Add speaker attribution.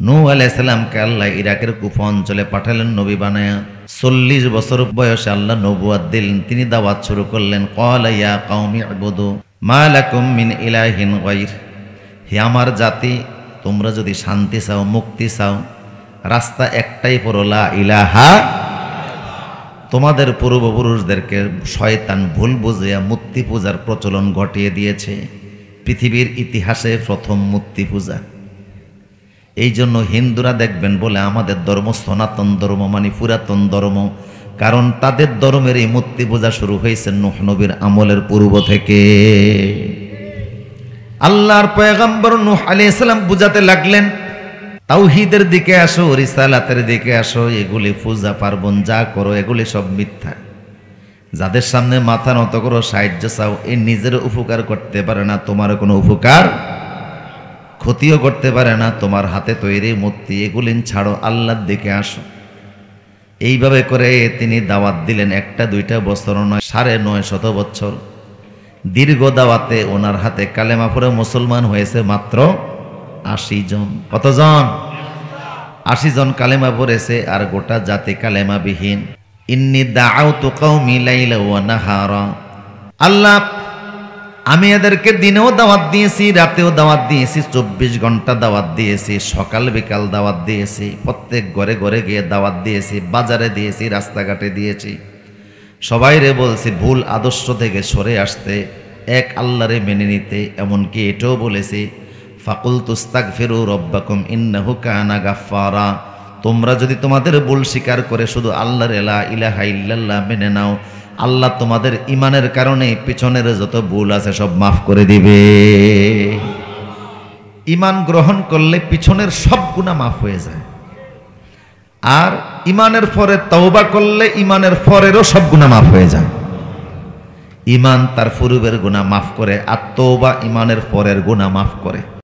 Speaker 1: নূহ আলাইহিস সালামকে আল্লাহ ইরাকের কুফা অঞ্চলে পাঠালেন নবী বানায়া। 40 বছর বয়সে আল্লাহ নবুয়ত দিলেন, তিনি দাওয়াত শুরু করলেন। ক্বালা ইয়া কওমি ইবুদু মা লাকুম মিন ইলাহিন গায়র। হে আমার জাতি, তোমরা যদি শান্তি চাও, মুক্তি চাও, রাস্তা একটাই, পড়ো লা ইলাহা। তোমাদের পূর্বপুরুষদেরকে শয়তান ভুল বুঝিয়া মূর্তি পূজার প্রচলন ঘটিয়ে দিয়েছে। পৃথিবীর ইতিহাসে প্রথম মূর্তি পূজা। এই জন্য হিন্দুরা দেখবেন বলে আমাদের ধর্ম সনাতন ধর্ম, মানে পুরাতন ধর্ম, কারণ তাদের ধর্মের এই মূর্তি পূজা শুরু হয়েছে নূহ নবীর আমলের পূর্ব থেকে। আল্লাহর পয়গম্বর নূহ আলাইহিস সালাম বুঝাতে লাগলেন, তাওহীদের দিকে আসো, রিসালাতের দিকে আসো, এগুলি পূজা পার্বণ যা করো এগুলি সব মিথ্যা। যাদের সামনে মাথা নত করো, সাহায্য চাও, এ নিজের উপকার করতে পারে না, তোমার কোনো উপকার ক্ষতিও করতে পারে না। তোমার হাতে তৈরি মূর্তি এগুলি ছাড়ো, আল্লাহর দিকে আসো। এইভাবে করে তিনি দাওয়াত দিলেন। একটা দুইটা বছর নয়, 950 বছর দীর্ঘ দাওয়াতে ওনার হাতে কালেমা পড়ে মুসলমান হয়েছে মাত্র 80 জন। কতজন? 80 জন কালেমা পড়েছে, আর গোটা জাতি কালেমা বিহীন। ইন্নী দাআউতু কওমি লাইলা ওয়া নাহারা। আল্লাহ, আমি এদেরকে দিনেও দাওয়াত দিয়েছি, রাতেও দাওয়াত দিয়েছি, 24 ঘন্টা দাওয়াত দিয়েছি, সকাল বিকাল দাওয়াত দিয়েছি, প্রত্যেক ঘরে ঘরে গিয়ে দাওয়াত দিয়েছি, বাজারে দিয়েছি, রাস্তাঘাটে দিয়েছি। সবাইরে বলছি ভুল আদর্শ থেকে সরে আসতে, এক আল্লাহরে মেনে নিতে। এমনকি এটাও বলেছি, ফাকুলতু আস্তাগফিরু রাব্বাকুম ইন্নাহু কানা গাফফারা। তোমরা যদি তোমাদের ভুল স্বীকার করে শুধু আল্লাহর লা ইলাহা ইল্লাল্লাহ মেনে নাও, আল্লাহ তোমাদের ইমানের কারণে পিছনের যত ভুল আছে সব মাফ করে দিবে। ইমান গ্রহণ করলে পিছনের সব গুনাহ মাফ হয়ে যায়। আর ইমানের পরে তওবা করলে ইমানের পরেরও সব গুনাহ মাফ হয়ে যায়। ইমান তার পূর্বের গুনাহ মাফ করে, আর তওবা ইমানের পরের গুনাহ মাফ করে।